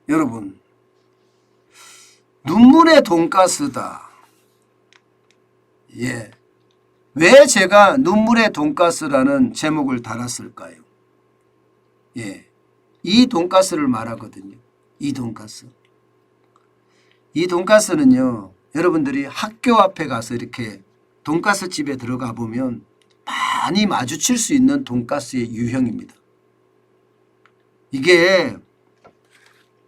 여러분, 눈물의 돈가스다. 예. 왜 제가 눈물의 돈가스라는 제목을 달았을까요? 예. 이 돈가스를 말하거든요. 이 돈가스. 이 돈가스는요, 여러분들이 학교 앞에 가서 이렇게 돈가스 집에 들어가 보면 많이 마주칠 수 있는 돈가스의 유형입니다. 이게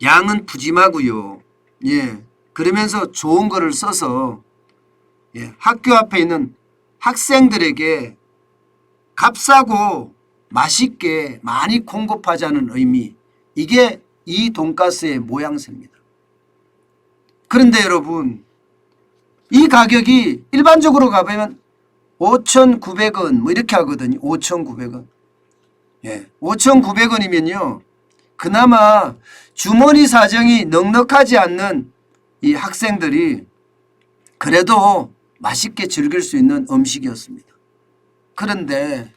양은 푸짐하고요. 예. 그러면서 좋은 거를 써서 예. 학교 앞에 있는 학생들에게 값싸고 맛있게 많이 공급하자는 의미. 이게 이 돈가스의 모양새입니다. 그런데 여러분, 이 가격이 일반적으로 가보면 5,900원 뭐 이렇게 하거든요. 5,900원. 예. 5,900원이면요. 그나마 주머니 사정이 넉넉하지 않는 이 학생들이 그래도 맛있게 즐길 수 있는 음식이었습니다. 그런데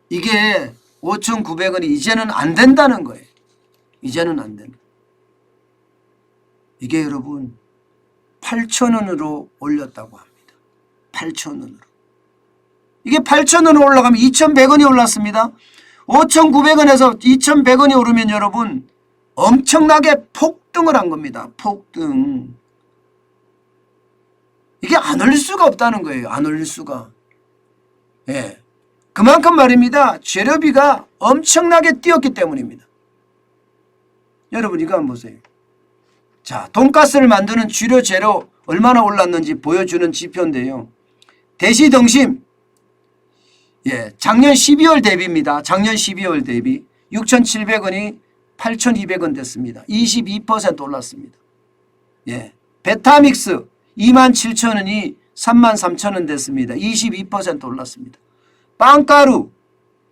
이게 5,900원이 이제는 안 된다는 거예요. 이제는 안 된다. 이게 여러분 8,000원으로 올렸다고 합니다. 8,000원으로. 이게 8,000원으로 올라가면 2,100원이 올랐습니다. 5,900원에서 2,100원이 오르면 여러분 엄청나게 폭등을 한 겁니다. 폭등. 이게 안 올릴 수가 없다는 거예요. 안 올릴 수가. 예. 그만큼 말입니다. 재료비가 엄청나게 뛰었기 때문입니다. 여러분 이거 한번 보세요. 자, 돈가스를 만드는 주요 재료 얼마나 올랐는지 보여주는 지표인데요. 대시등심. 예, 작년 12월 대비입니다. 작년 12월 대비 6,700원이 8,200원 됐습니다. 22% 올랐습니다. 예, 베타믹스 27,000원이 33,000원 됐습니다. 22% 올랐습니다. 빵가루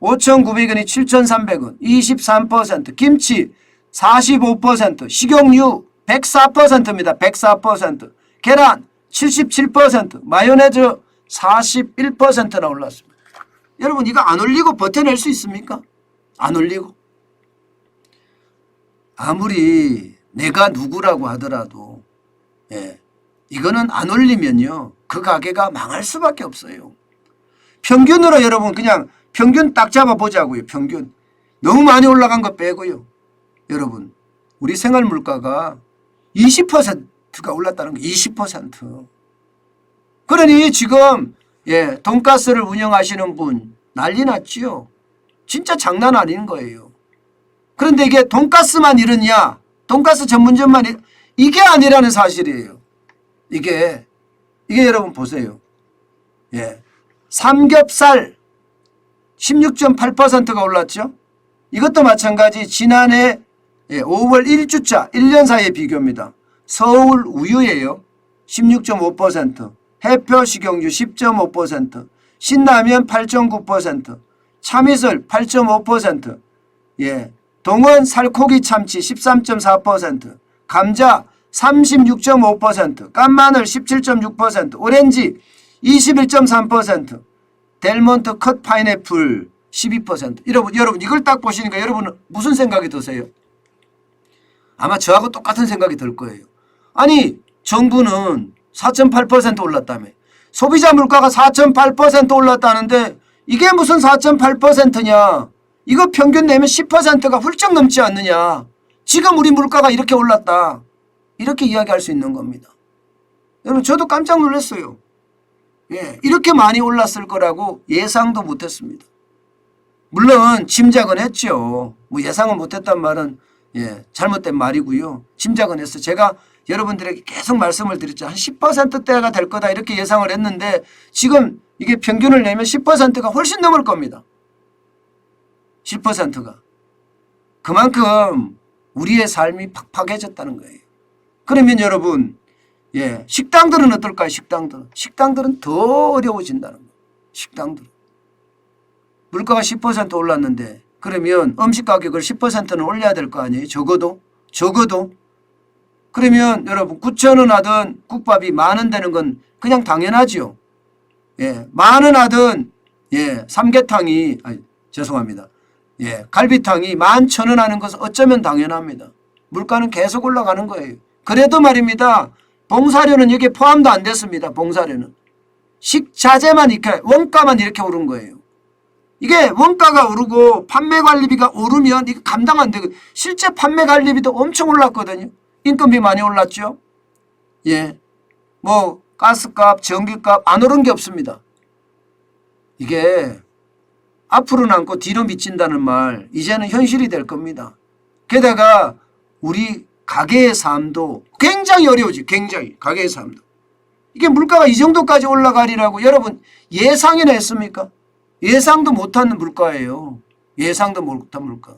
5,900원이 7,300원 23%, 김치 45%, 식용유 104%입니다. 104%, 계란 77%, 마요네즈 41%나 올랐습니다. 여러분 이거 안 올리고 버텨낼 수 있습니까? 안 올리고. 아무리 내가 누구라고 하더라도 예, 이거는 안 올리면요 그 가게가 망할 수밖에 없어요. 평균으로 여러분 그냥 평균 딱 잡아보자고요. 평균. 너무 많이 올라간 거 빼고요. 여러분 우리 생활 물가가 20%가 올랐다는 거예요. 20%. 그러니 지금 예, 돈가스를 운영하시는 분 난리 났지요. 진짜 장난 아닌 거예요. 그런데 이게 돈가스만 이러냐, 돈가스 전문점만 이게 아니라는 사실이에요. 이게 여러분 보세요. 예, 삼겹살 16.8%가 올랐죠. 이것도 마찬가지 지난해 5월 1주차 1년 사이의 비교입니다. 서울 우유예요. 16.5%, 해표 식용유 10.5%, 신라면 8.9%, 참이슬 8.5%, 예, 동원 살코기 참치 13.4%, 감자 36.5%, 깐마늘 17.6%, 오렌지 21.3%, 델몬트 컷 파인애플 12%. 여러분 이걸 딱 보시니까 여러분은 무슨 생각이 드세요? 아마 저하고 똑같은 생각이 들 거예요. 아니 정부는 4.8% 올랐다며. 소비자 물가가 4.8% 올랐다는데 이게 무슨 4.8%냐. 이거 평균 내면 10%가 훌쩍 넘지 않느냐. 지금 우리 물가가 이렇게 올랐다. 이렇게 이야기할 수 있는 겁니다. 여러분 저도 깜짝 놀랐어요. 예, 이렇게 많이 올랐을 거라고 예상도 못했습니다. 물론 짐작은 했죠. 뭐 예상은 못했단 말은 예, 잘못된 말이고요. 짐작은 했어요. 제가 여러분들에게 계속 말씀을 드렸죠. 한 10%대가 될 거다 이렇게 예상을 했는데 지금 이게 평균을 내면 10%가 훨씬 넘을 겁니다. 10%가. 그만큼 우리의 삶이 팍팍해졌다는 거예요. 그러면 여러분 예, 식당들은 어떨까요? 식당들은 더 어려워진다는 거예요. 식당들은. 물가가 10% 올랐는데 그러면 음식 가격을 10%는 올려야 될 거 아니에요? 적어도. 그러면 여러분 9,000원 하던 국밥이 10,000원 되는 건 그냥 당연하죠. 예, 10,000원 하던 예, 삼계탕이 죄송합니다. 예, 갈비탕이 11,000원 하는 것은 어쩌면 당연합니다. 물가는 계속 올라가는 거예요. 그래도 말입니다. 봉사료는 여기에 포함도 안 됐습니다. 봉사료는. 식자재만 이렇게 원가만 이렇게 오른 거예요. 이게 원가가 오르고 판매관리비가 오르면 이게 감당 안 되고 실제 판매관리비도 엄청 올랐거든요. 인건비 많이 올랐죠. 예, 뭐 가스값, 전기값 안 오른 게 없습니다. 이게 앞으로 남고 뒤로 미친다는 말 이제는 현실이 될 겁니다. 게다가 우리 가게의 삶도 굉장히 어려우지. 굉장히 가게의 삶도. 이게 물가가 이 정도까지 올라가리라고 여러분 예상이나 했습니까? 예상도 못한 물가예요. 예상도 못한 물가.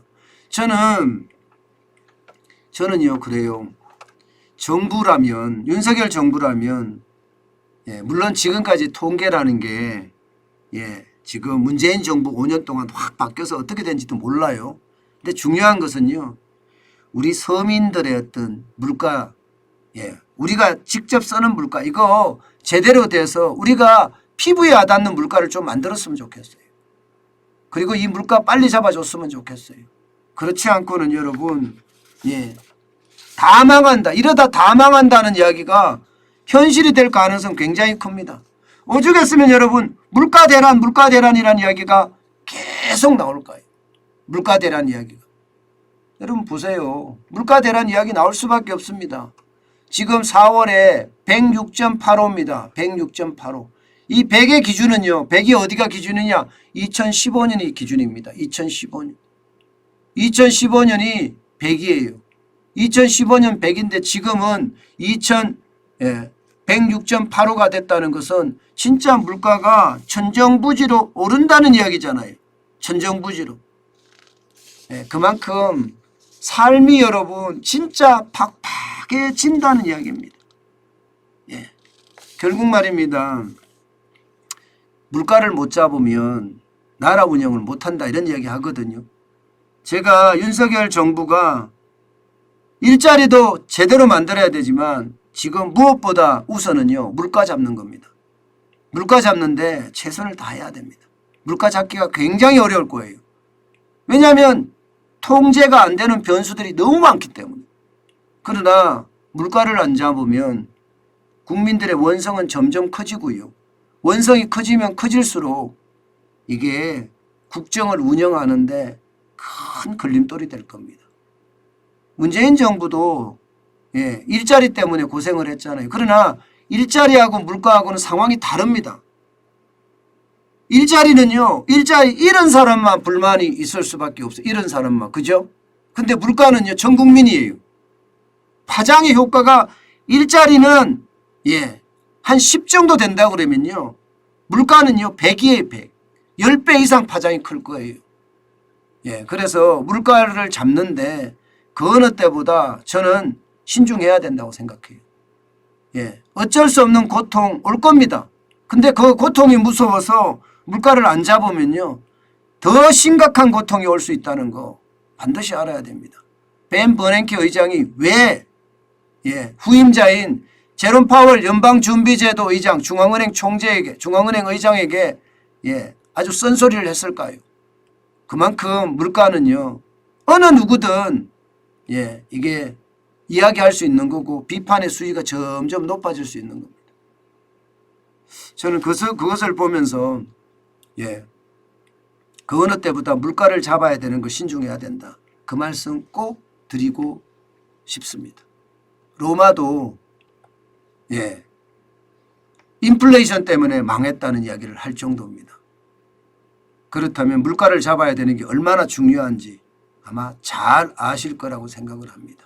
저는요 그래요. 정부라면 윤석열 정부라면 물론 지금까지 통계라는 게 지금 문재인 정부 5년 동안 확 바뀌어서 어떻게 된지도 몰라요. 근데 중요한 것은요. 우리 서민들의 어떤 물가 우리가 직접 쓰는 물가 이거 제대로 돼서 우리가 피부에 와닿는 물가를 좀 만들었으면 좋겠어요. 그리고 이 물가 빨리 잡아줬으면 좋겠어요. 그렇지 않고는 여러분 다 망한다. 이러다 다 망한다는 이야기가 현실이 될 가능성 굉장히 큽니다. 오죽했으면 여러분 물가 대란이라는 이야기가 계속 나올 거예요. 물가 대란 이야기가. 여러분 보세요. 물가 대란 이야기 나올 수밖에 없습니다. 지금 4월에 106.85입니다. 106.85. 이 100의 기준은요. 100이 어디가 기준이냐. 2015년이 기준입니다. 2015년. 2015년이 100이에요. 2015년 100인데 지금은 106.85가 됐다는 것은 진짜 물가가 천정부지로 오른다는 이야기잖아요. 천정부지로. 그만큼 삶이 여러분 진짜 팍팍해진다는 이야기입니다. 결국 말입니다. 물가를 못 잡으면 나라 운영을 못한다 이런 이야기 하거든요. 제가 윤석열 정부가 일자리도 제대로 만들어야 되지만 지금 무엇보다 우선은요. 물가 잡는 겁니다. 물가 잡는데 최선을 다해야 됩니다. 물가 잡기가 굉장히 어려울 거예요. 왜냐하면 통제가 안 되는 변수들이 너무 많기 때문에. 그러나 물가를 안 잡으면 국민들의 원성은 점점 커지고요. 원성이 커지면 커질수록 이게 국정을 운영하는데 큰 걸림돌이 될 겁니다. 문재인 정부도 일자리 때문에 고생을 했잖아요. 그러나 일자리하고 물가하고는 상황이 다릅니다. 일자리는요. 이런 사람만 불만이 있을 수밖에 없어요. 이런 사람만. 그죠? 근데 물가는요. 전 국민이에요. 파장의 효과가 일자리는 한 10 정도 된다고 그러면요. 물가는요. 100이에요. 100. 10배 이상 파장이 클 거예요. 그래서 물가를 잡는데 그 어느 때보다 저는 신중해야 된다고 생각해요. 어쩔 수 없는 고통 올 겁니다. 근데 그 고통이 무서워서 물가를 안 잡으면요. 더 심각한 고통이 올 수 있다는 거 반드시 알아야 됩니다. 벤 버냉키 의장이 왜 후임자인 제롬 파월 연방준비제도 의장 중앙은행 의장에게 아주 쓴소리를 했을까요? 그만큼 물가는요. 어느 누구든 이게 이야기할 수 있는 거고 비판의 수위가 점점 높아질 수 있는 겁니다. 저는 그것을 보면서 그 어느 때보다 물가를 잡아야 되는 거 신중해야 된다. 그 말씀 꼭 드리고 싶습니다. 로마도 인플레이션 때문에 망했다는 이야기를 할 정도입니다. 그렇다면 물가를 잡아야 되는 게 얼마나 중요한지 아마 잘 아실 거라고 생각을 합니다.